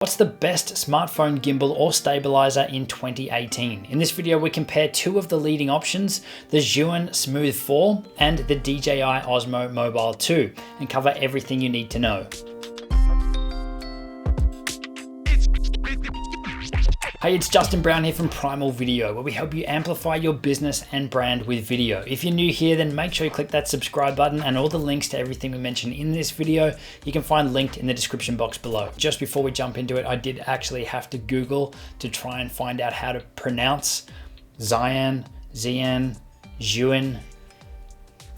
What's the best smartphone gimbal or stabilizer in 2018? In this video, we compare two of the leading options, the Zhiyun Smooth 4 and the DJI Osmo Mobile 2, and cover everything you need to know. Hey, it's Justin Brown here from Primal Video, where we help you amplify your business and brand with video. If you're new here, then make sure you click that subscribe button, and all the links to everything we mentioned in this video, you can find linked in the description box below. Just before we jump into it, I did actually have to Google to try and find out how to pronounce Zhiyun.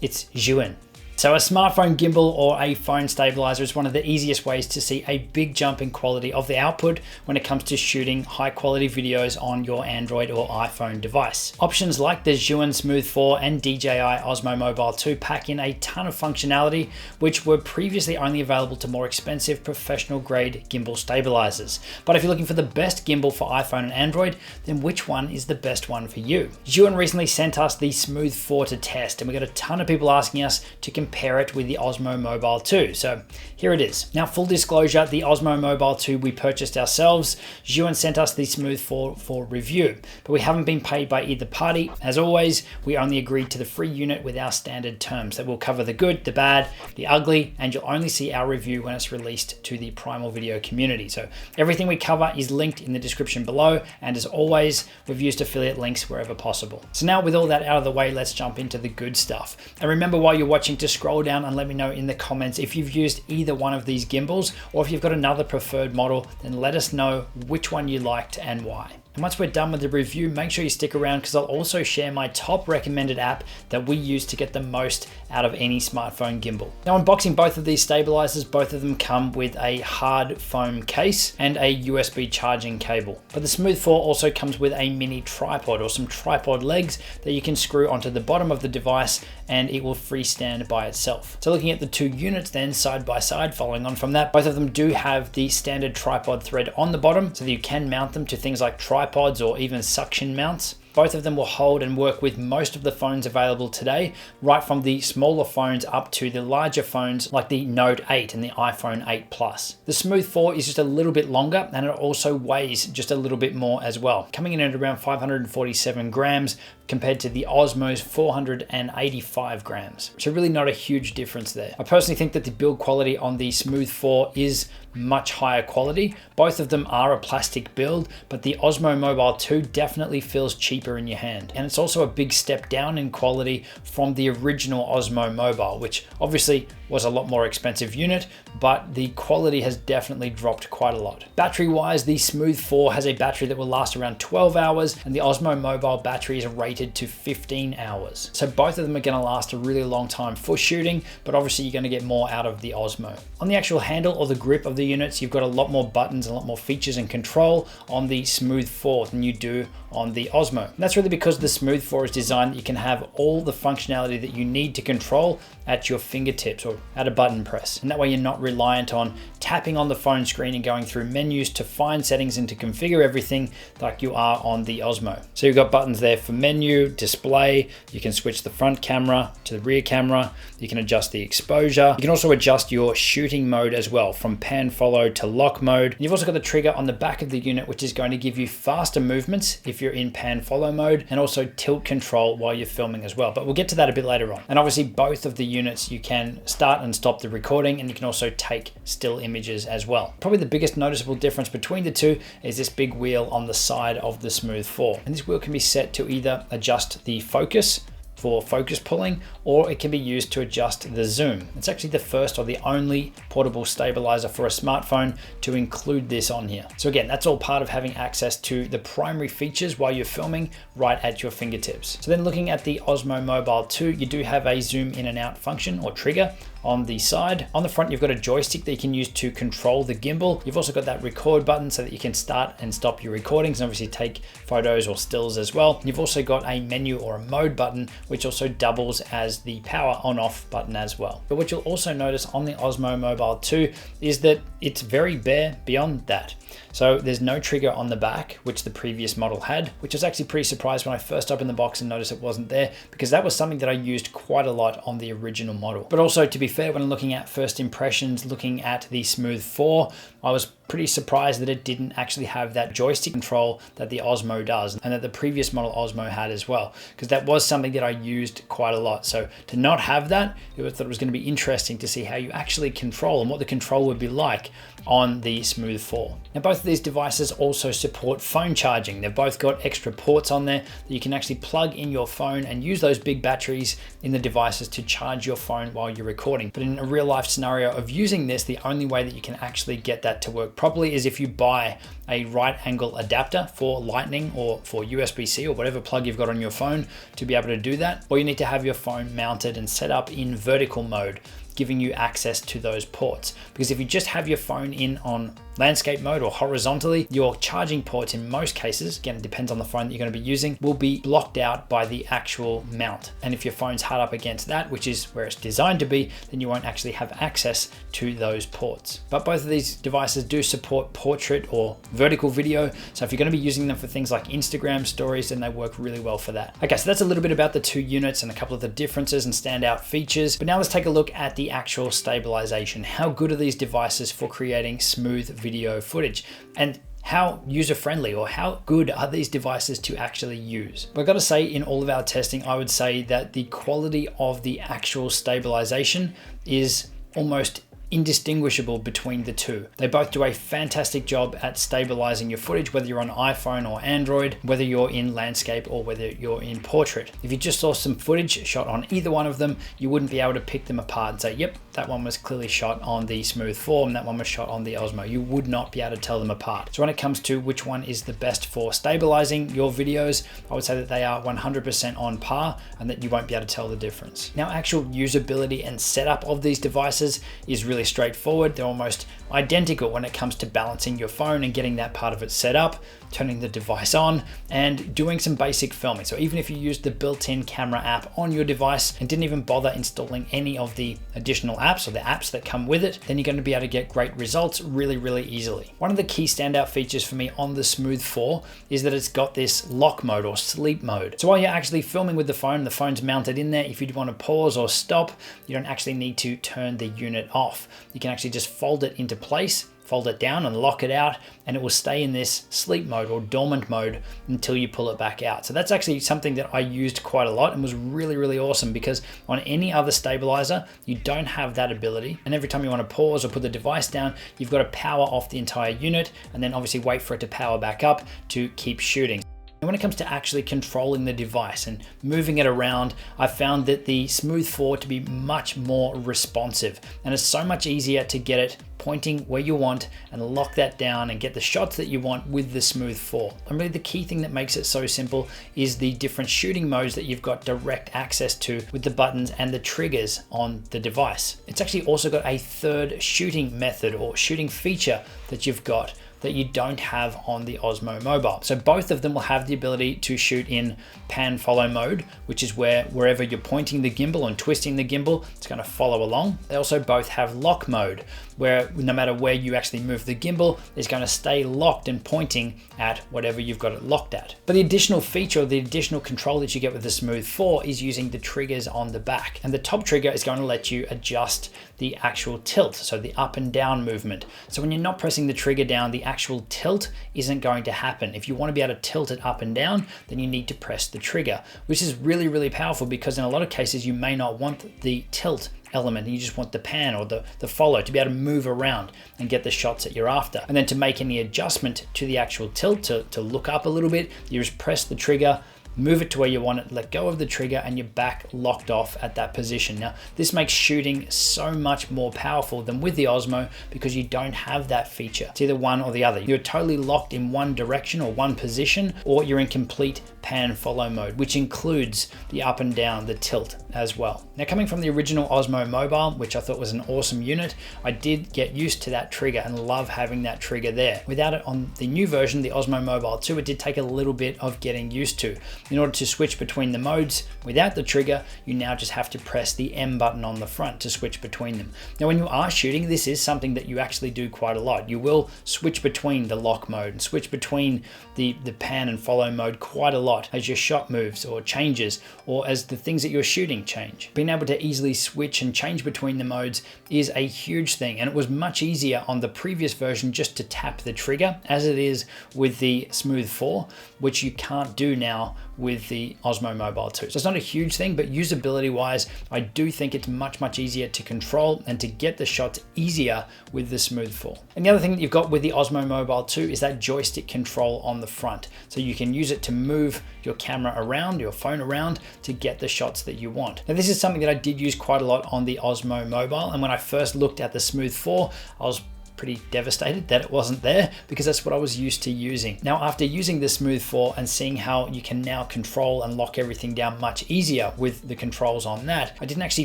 It's Zhiyun. So a smartphone gimbal or a phone stabilizer is one of the easiest ways to see a big jump in quality of the output when it comes to shooting high quality videos on your Android or iPhone device. Options like the Zhiyun Smooth 4 and DJI Osmo Mobile 2 pack in a ton of functionality which were previously only available to more expensive professional grade gimbal stabilizers. But if you're looking for the best gimbal for iPhone and Android, then which one is the best one for you? Zhiyun recently sent us the Smooth 4 to test, and we got a ton of people asking us to compare it with the Osmo Mobile 2. So here it is. Now, full disclosure, the Osmo Mobile 2 we purchased ourselves. Zhiyun sent us the Smooth 4 for review, but we haven't been paid by either party. As always, we only agreed to the free unit with our standard terms that will cover the good, the bad, the ugly, and you'll only see our review when it's released to the Primal Video community. So everything we cover is linked in the description below, and as always, we've used affiliate links wherever possible. So now with all that out of the way, let's jump into the good stuff. And remember, while you're watching, to scroll down and let me know in the comments if you've used either one of these gimbals, or if you've got another preferred model, then let us know which one you liked and why. And once we're done with the review, make sure you stick around because I'll also share my top recommended app that we use to get the most out of any smartphone gimbal. Now, unboxing both of these stabilizers, both of them come with a hard foam case and a USB charging cable. But the Smooth 4 also comes with a mini tripod or some tripod legs that you can screw onto the bottom of the device, and it will freestand by itself. So looking at the two units then side by side, following on from that, both of them do have the standard tripod thread on the bottom so that you can mount them to things like tripods or even suction mounts. Both of them will hold and work with most of the phones available today, right from the smaller phones up to the larger phones like the Note 8 and the iPhone 8 Plus. The Smooth 4 is just a little bit longer, and it also weighs just a little bit more as well, coming in at around 547 grams compared to the Osmo's 485 grams. So really not a huge difference there. I personally think that the build quality on the Smooth 4 is much higher quality. Both of them are a plastic build, but the Osmo Mobile 2 definitely feels cheaper in your hand. And it's also a big step down in quality from the original Osmo Mobile, which obviously was a lot more expensive unit, but the quality has definitely dropped quite a lot. Battery wise, the Smooth 4 has a battery that will last around 12 hours, and the Osmo Mobile battery is rated to 15 hours. So both of them are gonna last a really long time for shooting, but obviously you're gonna get more out of the Osmo. On the actual handle or the grip of the units, you've got a lot more buttons and a lot more features and control on the Smooth 4 than you do on the Osmo. And that's really because the Smooth 4 is designed that you can have all the functionality that you need to control at your fingertips or at a button press. And that way you're not reliant on tapping on the phone screen and going through menus to find settings and to configure everything like you are on the Osmo. So you've got buttons there for menu, display, you can switch the front camera to the rear camera, you can adjust the exposure, you can also adjust your shooting mode as well, from pan follow to lock mode. And you've also got the trigger on the back of the unit, which is going to give you faster movements if you're in pan follow mode, and also tilt control while you're filming as well. But we'll get to that a bit later on. And obviously both of the units, you can start and stop the recording, and you can also take still images as well. Probably the biggest noticeable difference between the two is this big wheel on the side of the Smooth 4. And this wheel can be set to either adjust the focus for focus pulling, or it can be used to adjust the zoom. It's actually the first or the only portable stabilizer for a smartphone to include this on here. So again, that's all part of having access to the primary features while you're filming right at your fingertips. So then looking at the Osmo Mobile 2, you do have a zoom in and out function or trigger on the side. On the front, you've got a joystick that you can use to control the gimbal. You've also got that record button so that you can start and stop your recordings and obviously take photos or stills as well. You've also got a menu or a mode button, which also doubles as the power on off button as well. But what you'll also notice on the Osmo Mobile 2 is that it's very bare beyond that. So there's no trigger on the back, which the previous model had, which I was actually pretty surprised when I first opened the box and noticed it wasn't there, because that was something that I used quite a lot on the original model. But also, to be fair, when looking at first impressions, looking at the Smooth 4, I was pretty surprised that it didn't actually have that joystick control that the Osmo does and that the previous model Osmo had as well, because that was something that I used quite a lot. So to not have that, I thought it was going to be interesting to see how you actually control and what the control would be like on the Smooth 4. Now both of these devices also support phone charging. They've both got extra ports on there that you can actually plug in your phone and use those big batteries in the devices to charge your phone while you're recording. But in a real life scenario of using this, the only way that you can actually get that to work properly is if you buy a right angle adapter for Lightning or for USB-C or whatever plug you've got on your phone to be able to do that. Or you need to have your phone mounted and set up in vertical mode, giving you access to those ports. Because if you just have your phone in on landscape mode or horizontally, your charging ports in most cases, again, it depends on the phone that you're going to be using, will be blocked out by the actual mount. And if your phone's hard up against that, which is where it's designed to be, then you won't actually have access to those ports. But both of these devices do support portrait or vertical video. So if you're going to be using them for things like Instagram stories, then they work really well for that. Okay, so that's a little bit about the two units and a couple of the differences and standout features. But now let's take a look at the actual stabilization. How good are these devices for creating smooth video footage, and how user-friendly or how good are these devices to actually use? But I've got to say, in all of our testing, I would say that the quality of the actual stabilization is almost indistinguishable between the two. They both do a fantastic job at stabilizing your footage, whether you're on iPhone or Android, whether you're in landscape or whether you're in portrait. If you just saw some footage shot on either one of them, you wouldn't be able to pick them apart and say, yep, that one was clearly shot on the Smooth 4 and that one was shot on the Osmo. You would not be able to tell them apart. So when it comes to which one is the best for stabilizing your videos, I would say that they are 100% on par and that you won't be able to tell the difference. Now, actual usability and setup of these devices is really straightforward. They're almost identical when it comes to balancing your phone and getting that part of it set up, turning the device on, and doing some basic filming. So even if you use the built-in camera app on your device and didn't even bother installing any of the additional apps or the apps that come with it, then you're going to be able to get great results really, really easily. One of the key standout features for me on the Smooth 4 is that it's got this lock mode or sleep mode. So while you're actually filming with the phone's mounted in there. If you want to pause or stop, you don't actually need to turn the unit off. You can actually just fold it into place, fold it down and lock it out, and it will stay in this sleep mode or dormant mode until you pull it back out. So that's actually something that I used quite a lot and was really, really awesome, because on any other stabilizer, you don't have that ability. And every time you want to pause or put the device down, you've got to power off the entire unit and then obviously wait for it to power back up to keep shooting. And when it comes to actually controlling the device and moving it around, I found that the Smooth 4 to be much more responsive, and it's so much easier to get it pointing where you want and lock that down and get the shots that you want with the Smooth 4. And really the key thing that makes it so simple is the different shooting modes that you've got direct access to with the buttons and the triggers on the device. It's actually also got a third shooting method or shooting feature that you've got that you don't have on the Osmo Mobile. So both of them will have the ability to shoot in pan follow mode, which is where wherever you're pointing the gimbal and twisting the gimbal, it's going to follow along. They also both have lock mode, where no matter where you actually move the gimbal, it's going to stay locked and pointing at whatever you've got it locked at. But the additional feature, or the additional control that you get with the Smooth 4 is using the triggers on the back. And the top trigger is going to let you adjust the actual tilt, so the up and down movement. So when you're not pressing the trigger down, the actual tilt isn't going to happen. If you want to be able to tilt it up and down, then you need to press the trigger, which is really, really powerful, because in a lot of cases you may not want the tilt element and you just want the pan or the follow to be able to move around and get the shots that you're after. And then to make any adjustment to the actual tilt, to look up a little bit, you just press the trigger, move it to where you want it, let go of the trigger, and you're back locked off at that position. Now, this makes shooting so much more powerful than with the Osmo, because you don't have that feature. It's either one or the other. You're totally locked in one direction or one position, or you're in complete pan follow mode, which includes the up and down, the tilt as well. Now, coming from the original Osmo Mobile, which I thought was an awesome unit, I did get used to that trigger and love having that trigger there. Without it on the new version, the Osmo Mobile 2, it did take a little bit of getting used to. In order to switch between the modes without the trigger, you now just have to press the M button on the front to switch between them. Now, when you are shooting, this is something that you actually do quite a lot. You will switch between the lock mode and switch between the pan and follow mode quite a lot as your shot moves or changes, or as the things that you're shooting change. Being able to easily switch and change between the modes is a huge thing, and it was much easier on the previous version just to tap the trigger as it is with the Smooth 4, which you can't do now with the Osmo Mobile 2. So it's not a huge thing, but usability wise, I do think it's much easier to control and to get the shots easier with the Smooth 4. And the other thing that you've got with the Osmo Mobile 2 is that joystick control on the front. So you can use it to move your camera around, your phone around, to get the shots that you want. Now, this is something that I did use quite a lot on the Osmo Mobile, and when I first looked at the Smooth 4, I was pretty devastated that it wasn't there, because that's what I was used to using. Now, after using the Smooth 4 and seeing how you can now control and lock everything down much easier with the controls on that, I didn't actually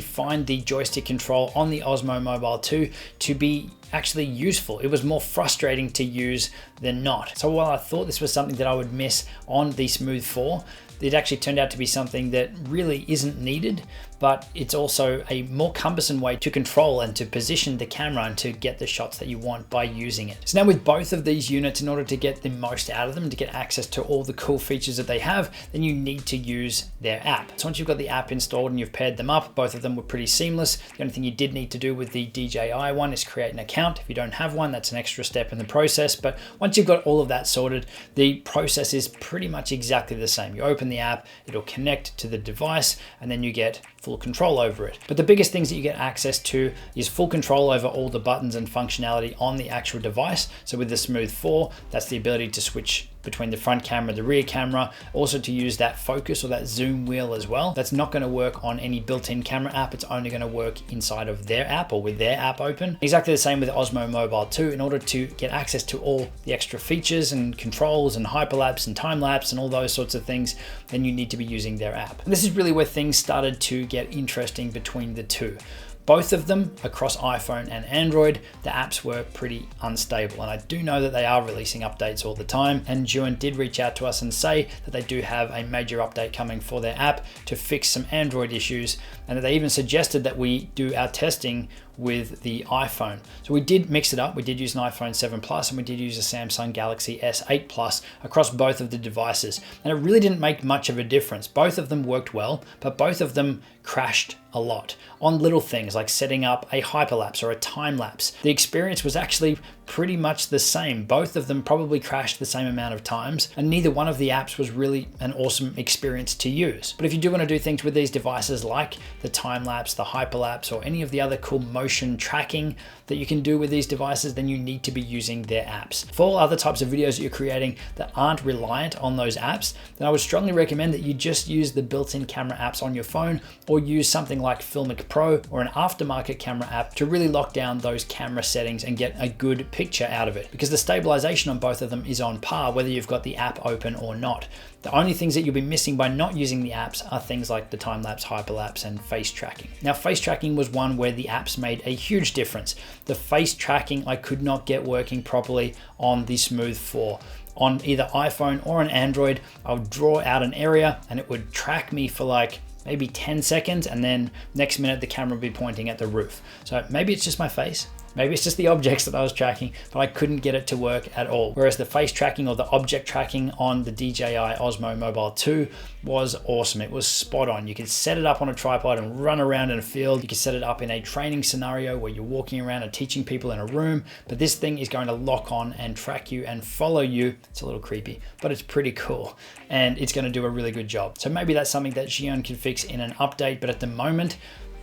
find the joystick control on the Osmo Mobile 2 to be actually useful. It was more frustrating to use than not. So while I thought this was something that I would miss on the Smooth 4, it actually turned out to be something that really isn't needed, but it's also a more cumbersome way to control and to position the camera and to get the shots that you want by using it. So now with both of these units, in order to get the most out of them, to get access to all the cool features that they have, then you need to use their app. So once you've got the app installed and you've paired them up, both of them were pretty seamless. The only thing you did need to do with the DJI one is create an account. If you don't have one, that's an extra step in the process. But once you've got all of that sorted, the process is pretty much exactly the same. You open the app, it'll connect to the device, and then you get full control over it. But the biggest things that you get access to is full control over all the buttons and functionality on the actual device. So with the Smooth 4, that's the ability to switch between the front camera, the rear camera, also to use that focus or that zoom wheel as well. That's not going to work on any built-in camera app. It's only going to work inside of their app or with their app open. Exactly the same with the Osmo Mobile 2. In order to get access to all the extra features and controls and hyperlapse and time lapse and all those sorts of things, then you need to be using their app. And this is really where things started to get interesting between the two. Both of them across iPhone and Android, the apps were pretty unstable. And I do know that they are releasing updates all the time. And Zhiyun did reach out to us and say that they do have a major update coming for their app to fix some Android issues. And that they even suggested that we do our testing with the iPhone. So we did mix it up. We did use an iPhone 7 Plus and we did use a Samsung Galaxy S8 Plus across both of the devices. And it really didn't make much of a difference. Both of them worked well, but both of them crashed a lot on little things like setting up a hyperlapse or a time lapse. The experience was actually pretty much the same. Both of them probably crashed the same amount of times, and neither one of the apps was really an awesome experience to use. But if you do want to do things with these devices like the time lapse, the hyperlapse, or any of the other cool motion tracking that you can do with these devices, then you need to be using their apps. For all other types of videos that you're creating that aren't reliant on those apps, then I would strongly recommend that you just use the built-in camera apps on your phone, or use something like Filmic Pro or an aftermarket camera app to really lock down those camera settings and get a good picture out of it, because the stabilization on both of them is on par whether you've got the app open or not. The only things that you'll be missing by not using the apps are things like the time-lapse, hyperlapse, and face tracking. Now, face tracking was one where the apps made a huge difference. The face tracking I could not get working properly on the Smooth 4. On either iPhone or an Android, I would draw out an area and it would track me for like maybe 10 seconds, and then next minute the camera would be pointing at the roof. So maybe it's just my face. Maybe it's just the objects that I was tracking, but I couldn't get it to work at all. Whereas the face tracking or the object tracking on the DJI Osmo Mobile 2 was awesome. It was spot on. You could set it up on a tripod and run around in a field. You could set it up in a training scenario where you're walking around and teaching people in a room, but this thing is going to lock on and track you and follow you. It's a little creepy, but it's pretty cool, and it's going to do a really good job. So maybe that's something that Zhiyun can fix in an update, but at the moment,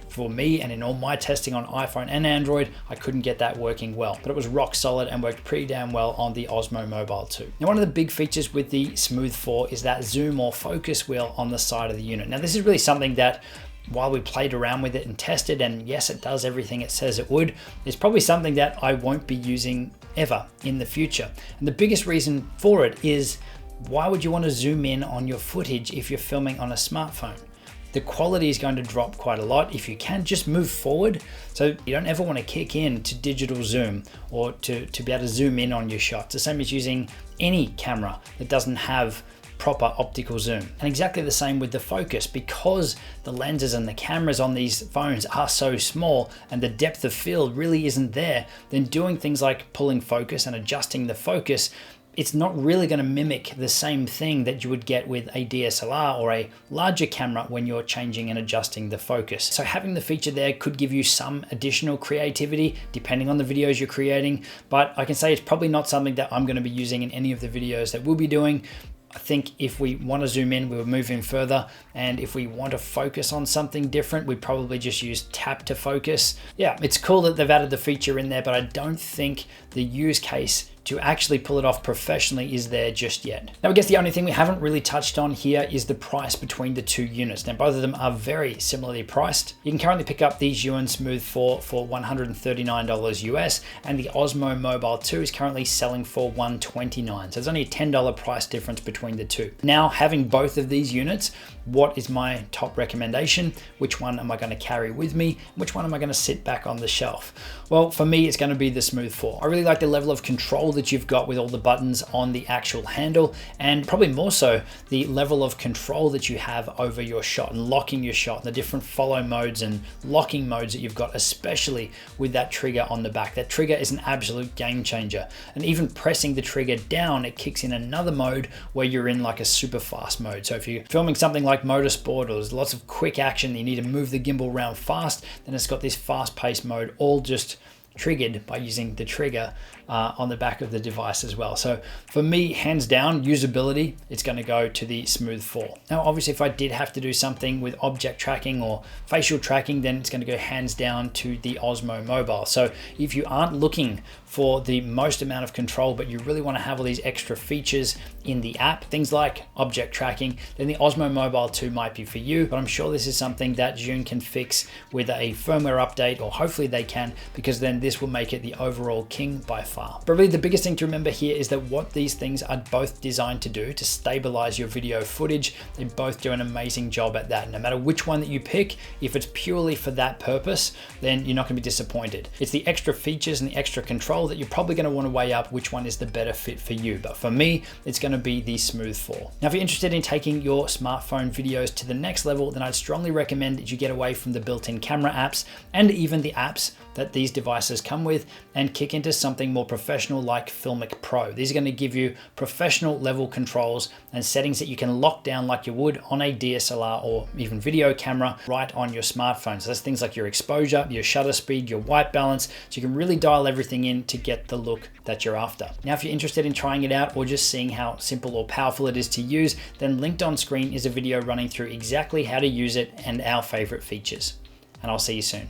for me and in all my testing on iPhone and Android, I couldn't get that working well, but it was rock solid and worked pretty damn well on the Osmo Mobile 2. Now, one of the big features with the Smooth 4 is that zoom or focus wheel on the side of the unit. Now, this is really something that, while we played around with it and tested, and yes, it does everything it says it would, it's probably something that I won't be using ever in the future. And the biggest reason for it is, why would you want to zoom in on your footage if you're filming on a smartphone? The quality is going to drop quite a lot. If you can, just move forward. So you don't ever want to kick in to digital zoom or to be able to zoom in on your shots. The same as using any camera that doesn't have proper optical zoom. And exactly the same with the focus, because the lenses and the cameras on these phones are so small and the depth of field really isn't there, then doing things like pulling focus and adjusting the focus, it's not really going to mimic the same thing that you would get with a DSLR or a larger camera when you're changing and adjusting the focus. So having the feature there could give you some additional creativity depending on the videos you're creating, but I can say it's probably not something that I'm going to be using in any of the videos that we'll be doing. I think if we want to zoom in, we would move in further. And if we want to focus on something different, we'd probably just use tap to focus. Yeah, it's cool that they've added the feature in there, but I don't think the use case to actually pull it off professionally is there just yet. Now, I guess the only thing we haven't really touched on here is the price between the two units. Now, both of them are very similarly priced. You can currently pick up the Zhiyun Smooth 4 for $139 US, and the Osmo Mobile 2 is currently selling for $129. So there's only a $10 price difference between the two. Now, having both of these units, what is my top recommendation? Which one am I going to carry with me? Which one am I going to sit back on the shelf? Well, for me, it's going to be the Smooth 4. I really like the level of control that you've got with all the buttons on the actual handle, and probably more so the level of control that you have over your shot and locking your shot, and the different follow modes and locking modes that you've got, especially with that trigger on the back. That trigger is an absolute game changer. And even pressing the trigger down, it kicks in another mode where you're in like a super fast mode. So if you're filming something like motorsport, or there's lots of quick action, you need to move the gimbal around fast, then it's got this fast paced mode, all just triggered by using the trigger on the back of the device as well. So for me, hands down, usability, it's going to go to the Smooth 4. Now, obviously, if I did have to do something with object tracking or facial tracking, then it's going to go hands down to the Osmo Mobile. So if you aren't looking for the most amount of control, but you really want to have all these extra features in the app, things like object tracking, then the Osmo Mobile 2 might be for you. But I'm sure this is something that Zhiyun can fix with a firmware update, or hopefully they can, because then this will make it the overall king by far. But really the biggest thing to remember here is that what these things are both designed to do to stabilize your video footage, they both do an amazing job at that. No matter which one that you pick, if it's purely for that purpose, then you're not going to be disappointed. It's the extra features and the extra control that you're probably going to want to weigh up which one is the better fit for you. But for me, it's going to be the Smooth 4. Now, if you're interested in taking your smartphone videos to the next level, then I'd strongly recommend that you get away from the built-in camera apps and even the apps that these devices come with and kick into something more professional like Filmic Pro. These are going to give you professional level controls and settings that you can lock down like you would on a DSLR or even video camera right on your smartphone. So that's things like your exposure, your shutter speed, your white balance, so you can really dial everything in to get the look that you're after. Now, if you're interested in trying it out or just seeing how simple or powerful it is to use, then linked on screen is a video running through exactly how to use it and our favorite features. And I'll see you soon.